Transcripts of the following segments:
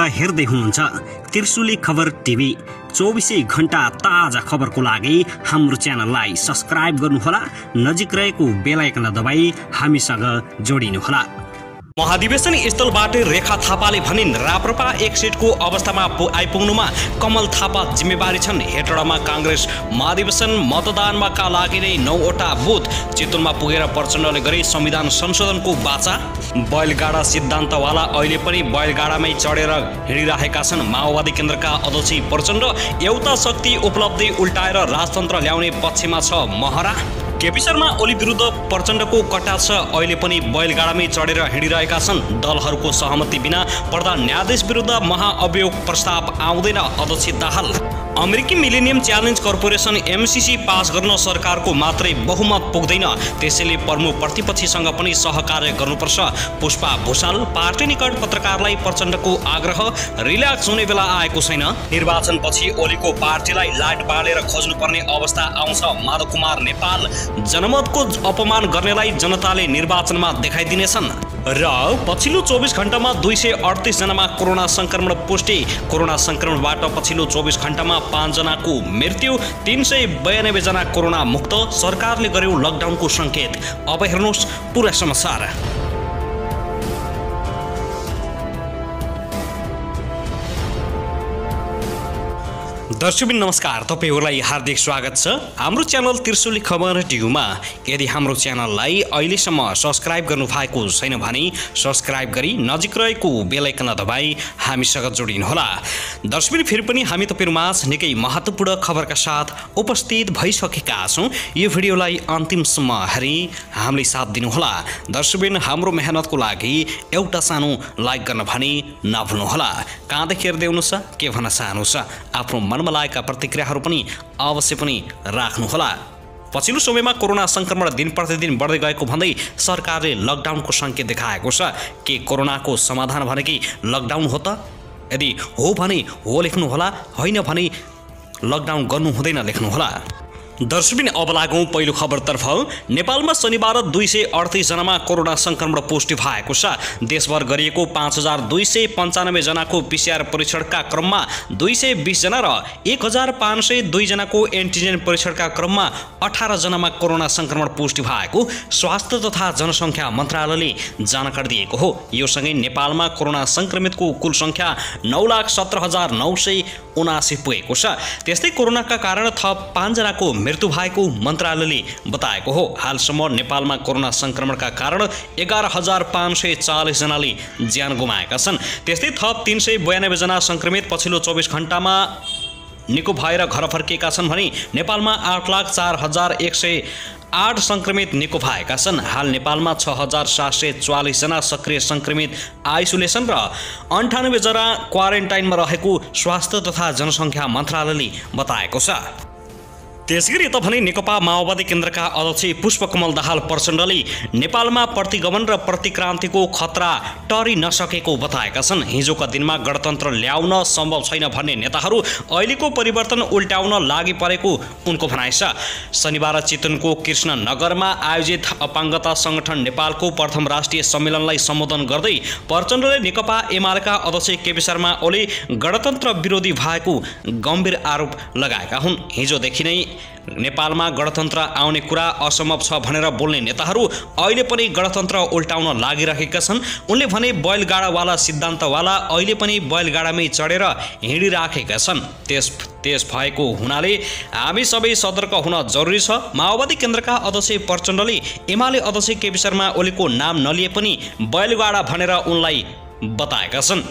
हेर्दै हुनुहुन्छ त्रिशुली खबर टिभी। 24 घण्टा ताजा खबरको लागि हाम्रो च्यानललाई सब्स्क्राइब गर्नुहोला, नजिक रहेको बेल आइकन दबाई हामीसँग जोडिनुहोला। महाधिवेशन स्थलबाट रेखा थापाले भनिन्, राप्रपा एक सिटको अवस्थामा आइपुग्नुमा कमल थापा जिम्मेवारी छन्। हेटडामा कांग्रेस महाधिवेशन मतदानमा का लागि नै 9वटा बुथ। चितवनमा पुगेर प्रचण्डले गरे संविधान संशोधनको बाचा। बैलगाडा सिद्धान्तवाला अहिले पनि बैलगाडामै चढेर हिँडिरहेका छन्। माओवादी केन्द्रका अध्यक्ष प्रचण्ड एउटा शक्ति उपलब्धि उल्टाएर राजतन्त्र ल्याउने पक्षमा छ महरा। केपी शर्मा ओली विरुद्ध प्रचण्डको कटाक्ष, अहिले पनि बैलगाडामै चढेर हिँडिरहेका छन्। दलहरूको सहमति बिना प्रधान न्यायाधीश विरुद्ध महाअभियोग प्रस्ताव आउँदैन, अध्यक्ष दाहाल। अमेरिकी millennium challenge corporation MCC pass गर्न सरकारको मात्रै बहुमत पुग्दैन, त्यसैले प्रमुख प्रतिपक्षीसँग पनि सहकार्य गर्नुपर्छ। पुष्पा भूषाल पार्टी निकट पत्रकारलाई प्रचण्डको आग्रह, रिल्याक्स हुने बेला आएको छैन। निर्वाचनपछि ओलीको पार्टीलाई लाइट बालेर खोज्नुपर्ने अवस्था आउँछ, माधव कुमार नेपाल। जनमतको अपमान गर्नेलाई जनताले निर्वाचनमा देखाइदिनेछन्। र पछिल्लो 24 घण्टामा 238 जनामा कोरोना संक्रमण पुष्टि। कोरोना संक्रमणबाट पछिल्लो 24 घण्टामा 5 जनाको मृत्यु, 392 जना कोरोना मुक्त। सरकारले गर्यो लकडाउनको संकेत। अब हेर्नुहोस् पुरा समाचार। दर्शकबिन नमस्कार, तपाईहरुलाई हार्दिक स्वागत छ हाम्रो च्यानल त्रिशुली खबर टिभीमा। यदि हाम्रो च्यानललाई अहिलेसम्म सब्स्क्राइब गर्नु भएको छैन भने सब्स्क्राइब गरी नजिक रहेको बेल आइकन दबाई हामीसँग जोडिनुहोला। दर्शकबिन फेरि पनि हामी तपाईहरुमाझ निकै महत्त्वपूर्ण खबरका साथ उपस्थित भइसकेका छौं। यो भिडियोलाई अन्तिमसम्म हेरी हामीलाई साथ दिनुहोला। दर्शकबिन हाम्रो मेहनतको लागि एउटा सानो लाइक गर्न भने नभुल्नुहोला। कहाँदेखि हेर्दै हुनुहुन्छ, के भन्न चाहनुहुन्छ, आफ्नो मनमा लागेका प्रतिक्रियाहरू पनि अवश्य पनि राख्नुहोला। पछिल्लो समयमा कोरोना संक्रमण दिन प्रतिदिन बढ्दै गएको भन्दै सरकारले लकडाउनको संकेत देखाएको छ। के कोरोनाको समाधान भनेकै लकडाउन हो त? यदि हो भने हो लेख्नुहोला, होइन भने लकडाउन गर्नु हुँदैन लेख्नुहोला। दर्शकबिन अब लागौं पहिलो खबरतर्फ। नेपालमा शनिबार 238 जनामा कोरोना संक्रमण पुष्टि भएको छ। देशभर गरिएको 5295 जनाको पीसीआर परीक्षणका क्रममा 220 जना र 1502 जनाको एन्टिजेन परीक्षणका क्रममा 18 जनामा कोरोना संक्रमण पुष्टि भएको स्वास्थ्य तथा जनसङ्ख्या मन्त्रालयले जानकारी दिएको हो। यो सँगै नेपालमा कोरोना संक्रमितको कुल संख्या 9,17,979 पुगेको छ। त्यस्तै कोरोनाका कारण थप 5 जनाको मृत्यु भएको मन्त्रालयले बताएको हो। हालसम्म नेपालमा कोरोना संक्रमणका कारण 11,540 जनाले ज्यान गुमाएका छन्। त्यस्तै थप 392 जना संक्रमित पछिल्लो 24 घण्टामा निको भएर घर फर्किएका छन् भने नेपालमा 8,04,108 संक्रमित निको भएका छन्। हाल नेपालमा 6,744 जना सक्रिय संक्रमित आइसोलेसन र 98 जना क्वारेन्टाइनमा रहेको स्वास्थ्य तथा जनसङ्ख्या मन्त्रालयले बताएको छ। त्यसगरी यता भने नेकपा माओवादी केन्द्रका अध्यक्ष पुष्पकमल दाहाल प्रचण्डले नेपालमा प्रतिगमन र प्रतिक्रान्तिको खतरा टरि नसकेको बताएका छन्। हिजोका दिनमा गणतन्त्र ल्याउन सम्भव छैन भन्ने नेताहरू अहिलेको परिवर्तन उल्टाउन लागि परेको उनको भनाइ छ। शनिबार चितवनको कृष्णनगरमा आयोजित अपाङ्गता संगठन नेपालको प्रथम राष्ट्रिय सम्मेलनलाई सम्बोधन गर्दै प्रचण्डले नेकपा एमालेका अध्यक्ष केपी शर्मा ओली गणतन्त्र विरोधी भएको गम्भीर आरोप लगाएका हुन्। हिजोदेखि नै नेपालमा गणतन्त्र आउने कुरा असम्भव छ भनेर बोल्ने नेताहरू अहिले पनि गणतन्त्र उल्टाउन लागिरहेका छन्। उनले भने बैलगाडावाला सिद्धान्तवाला अहिले पनि बैलगाडामै चढेर हिँडिराखेका छन्। त्यस भएको हुनाले हामी सबै सतर्क हुन जरुरी छ। माओवादी केन्द्रका अध्यक्ष प्रचण्डले एमाले अध्यक्ष केपी शर्मा ओलीको नाम नलिए पनि बैलगाडा भनेर उनलाई बताएका छन्।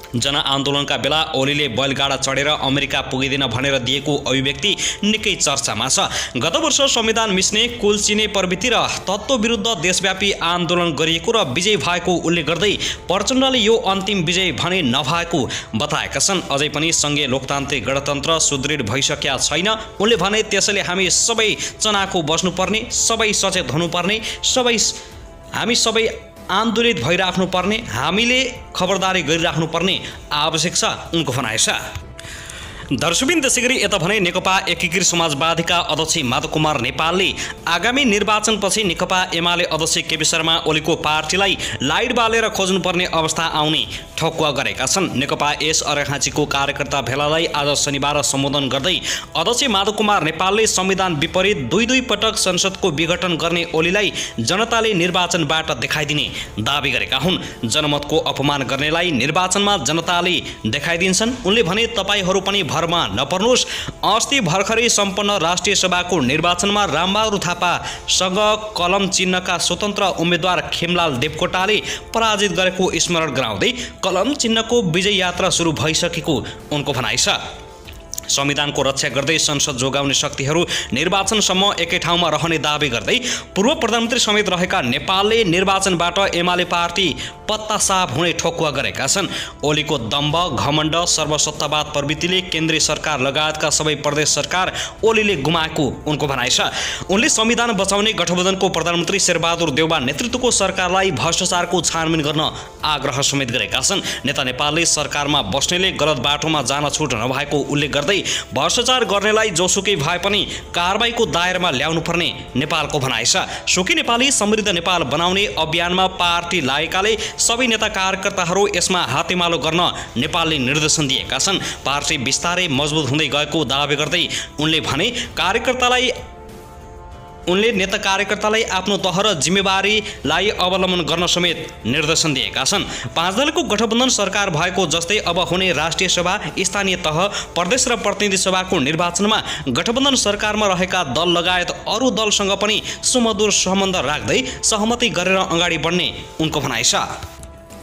जनआन्दोलनका बेला ओलीले बैलगाडा चढेर अमेरिका पुगिदिन भनेर दिएको अभिव्यक्ति निकै चर्चामा छ। गत वर्ष संविधान मिच्ने, कुल्चिने प्रवृत्ति र तत्त्व विरुद्ध देशव्यापी आन्दोलन गरिएको र विजय भएको उल्लेख गर्दै प्रचण्डले यो अन्तिम विजय भने नभएको बताएका छन्। अझै पनि संघीय लोकतान्त्रिक गणतन्त्र सुदृढ भइसकेका छैन उनले भने। त्यसैले हामी सबै चनाखो बस्नुपर्ने, सबै सचेत हुनुपर्ने, हामी सबै आन्दोलित भइराख्नुपर्ने, हामीले खबरदारी गरिराख्नुपर्ने आवश्यक छ उनको भनाइ छ। दर्शकबिन त्यसैगरी यता भने नेकपा एकीकृत समाजवादीका अध्यक्ष माधव कुमार नेपालले आगामी निर्वाचनपछि नेकपा एमाले अध्यक्ष केपी शर्मा ओलीको पार्टीलाई लाइट बालेर खोज्नुपर्ने अवस्था आउने ठकुवा गरेका छन्। नेकपा एस अर्घाँचीको कार्यकर्ता भेलालाई आज शनिबार सम्बोधन गर्दै अध्यक्ष माधव कुमार नेपालले संविधान विपरीत दुई पटक संसदको विघटन गर्ने ओलीलाई जनताले निर्वाचनबाट देखाइदिने दाबी गरेका हुन्। जनमतको अपमान गर्नेलाई निर्वाचनमा जनताले देखाइदिन्छन्। उनले भने तपाईहरू पनि भरमा नपर्नुहोस्। अस्ति भर्खरै सम्पन्न राष्ट्रिय सभाको निर्वाचनमा रामबहादुर थापासँग कलम चिन्हका स्वतन्त्र उम्मेद्वार खेमलाल देवकोटाले पराजित गरेको स्मरण गराउँदै कलम चिन्हको विजय यात्रा सुरु भइसकेको उनको भनाइ छ। संविधानको रक्षा गर्दै संसद जोगाउने शक्तिहरू निर्वाचनसम्म एकै ठाउँमा रहने दावी गर्दै पूर्व प्रधानमन्त्री समेत रहेका नेपालले निर्वाचनबाट एमाले पार्टी पत्तासाफ हुने ठोकुवा गरेका छन्। ओलीको दम्भ, घमण्ड, सर्वसत्तावाद प्रवृत्तिले केन्द्रीय सरकार लगायतका सबै प्रदेश सरकार ओलीले गुमाएको उनको भनाइ छ। उनले संविधान बचाउने गठबन्धनको प्रधानमन्त्री शेरबहादुर देउबा नेतृत्वको सरकारलाई भ्रष्टाचारको छानबिन गर्न आग्रह समेत गरेका छन्। नेता नेपालले सरकारमा बस्नेले गलत बाटोमा जान छुट नभएको उल्लेख गर्दै भ्रष्टाचार गर्नेलाई जोसुकै भए पनि कारबाहीको दायरामा ल्याउनुपर्ने नेपालको भनाइ छ। सुकी नेपाली समृद्ध नेपाल बनाउने अभियानमा पार्टी लागेकाले सबै नेता कार्यकर्ताहरू यसमा हातेमालो गर्न नेपालले निर्देशन दिएका छन्। पार्टी बिस्तारै मजबुत हुँदै गएको दावी गर्दै उनले नेता कार्यकर्तालाई आफ्नो तह र जिम्मेवारीलाई अवलम्बन गर्न समेत निर्देशन दिएका छन्। 5 दलको गठबन्धन सरकार भएको जस्तै अब हुने राष्ट्रिय सभा, स्थानीय तह, प्रदेश र प्रतिनिधि सभाको निर्वाचनमा गठबन्धन सरकारमा रहेका दल लगायत अरू दलसँग पनि सुमधुर सम्बन्ध राख्दै सहमति गरेर अगाडि बढ्ने उनको भनाइ छ।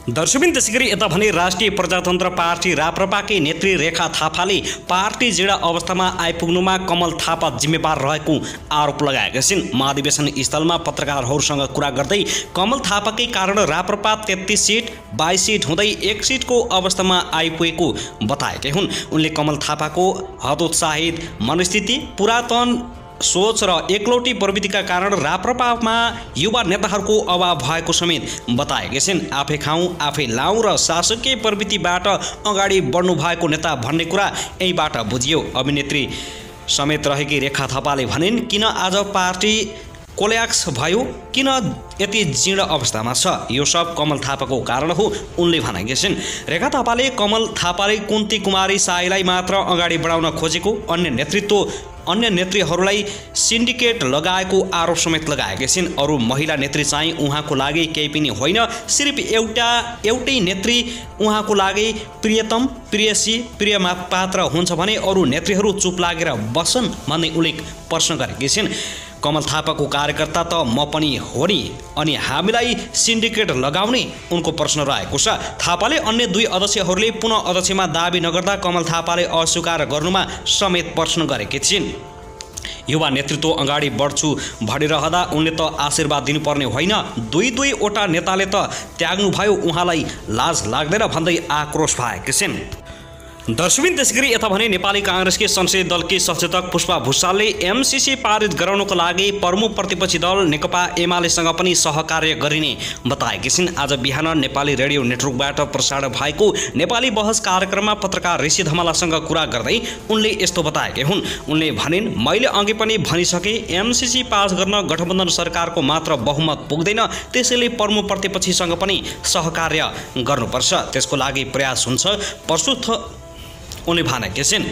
दर्शकबिन त्यसैगरी यता भने राष्ट्रिय प्रजातन्त्र पार्टी राप्रपाकै नेत्री रेखा थापाले पार्टी जीर्ण अवस्थामा आइपुग्नुमा कमल थापा जिम्मेवार रहेको आरोप लगाएका छिन्। महाधिवेशन स्थलमा पत्रकारहरूसँग कुरा गर्दै कमल थापाकै कारण राप्रपा 33 सिट 22 सिट हुँदै 1 सिटको अवस्थामा आइपुगेको बताएकै हुन्। उनले कमल थापाको हतोत्साहित मनस्थिति, पुरातन सोच र एकलौटी प्रवृत्तिका कारण राप्रपामा युवा नेताहरूको अभाव भएको समेत बताएकै छिन्। आफै खाउँ आफै लाउँ र शासकीय प्रवृत्तिबाट अगाडि बढ्नु भएको नेता भन्ने कुरा यहीबाट बुझियो। अभिनेत्री समेत रहेकी रेखा थापाले भनिन्, किन आज पार्टी कोल्याक्स भयो, किन यति जीर्ण अवस्थामा छ, यो सब कमल थापाको कारण हो उनले भनेकी छिन्। रेखा थापाले कमल थापाले कुन्ती कुमारी साईलाई मात्र अगाडि बढाउन खोजेको, अन्य नेत्रीहरूलाई सिन्डिकेट लगाएको आरोप समेत लगाएकी छिन्। अरू महिला नेत्री चाहिँ उहाँको लागि केही पनि होइन, सिर्फ एउटै नेत्री उहाँको लागि प्रियतम, प्रियसी, प्रिय पात्र हुन्छ भने अरू नेत्रीहरू चुप लागेर बस्छन् भन्ने उल्लेख प्रश्न गरेकी छिन्। कमल थापाको कार्यकर्ता त म पनि हो नि, अनि हामीलाई सिन्डिकेट लगाउने उनको प्रश्न रहेको छ। थापाले अन्य 2 अध्यक्षहरूले पुनः अध्यक्षमा दाबी नगर्दा कमल थापाले अस्वीकार गर्नुमा समेत प्रश्न गरेकी छिन्। युवा नेतृत्व अगाडि बढ्छु भनिरहँदा उनले त आशीर्वाद दिनुपर्ने होइन, 2-2वटा नेताले त त्याग्नुभयो, उहाँलाई लाज लाग्दैन भन्दै आक्रोश भएकी छिन्। दर्शकबिन त्यसैगरी यता भने नेपाली कांग्रेसकी संसदीय दलकी सचेतक पुष्पा भुसालले एमसीसी पारित गराउनको लागि प्रमुख प्रतिपक्षी दल नेकपा एमालेसँग पनि सहकार्य गरिने बताएकी छिन्। आज बिहान नेपाली रेडियो नेटवर्कबाट प्रसारण भएको नेपाली बहस कार्यक्रममा पत्रकार ऋषि धमलासँग कुरा गर्दै उनले यस्तो बताएकै हुन्। उनले भनिन्, मैले अघि पनि भनिसके, एमसीसी पास गर्न गठबन्धन सरकारको मात्र बहुमत पुग्दैन, त्यसैले प्रमुख प्रतिपक्षीसँग पनि सहकार्य गर्नुपर्छ, त्यसको लागि प्रयास हुन्छ, प्रस्तुत उनले भनेका छिन्।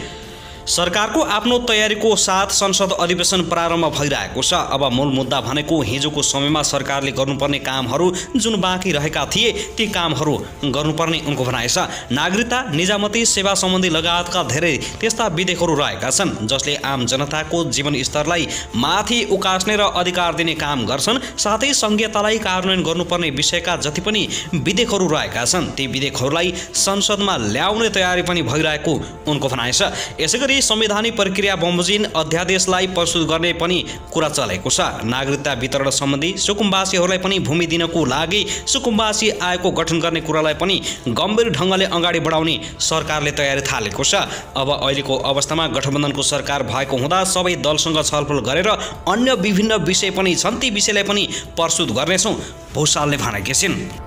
सरकारको आफ्नो तयारीको साथ संसद अधिवेशन प्रारम्भ भइरहेको छ। अब मूल मुद्दा भनेको हिजोको समयमा सरकारले गर्नुपर्ने कामहरू जुन बाँकी रहेका थिए ती कामहरू गर्नुपर्ने उनको भनाइ छ। नागरिकता, निजामती सेवा सम्बन्धी लगायतका धेरै त्यस्ता विधेयकहरू रहेका छन् जसले आम जनताको जीवनस्तरलाई माथि उकास्ने र अधिकार दिने काम गर्छन्। साथै संघीयतालाई कार्यान्वयन गर्नुपर्ने विषयका जति पनि विधेयकहरू रहेका छन् ती विधेयकहरूलाई संसदमा ल्याउने तयारी पनि भइरहेको उनको भनाइ छ। यसैगरी संवैधानिक प्रक्रिया बमोजिम अध्यादेशलाई प्रस्तुत गर्ने पनि कुरा चलेको छ। नागरिकता वितरण सम्बन्धी सुकुम्बासीहरूलाई पनि भूमि दिनको लागि सुकुम्बासी आयोगको गठन गर्ने कुरालाई पनि गम्भीर ढङ्गले अगाडि बढाउने सरकारले तयारी थालेको छ। अब अहिलेको अवस्थामा गठबन्धनको सरकार भएको हुँदा सबै दलसँग छलफल गरेर अन्य विभिन्न विषय पनि छन्, ती विषयलाई पनि प्रस्तुत गर्नेछौँ भुसालले भनेका छिन्।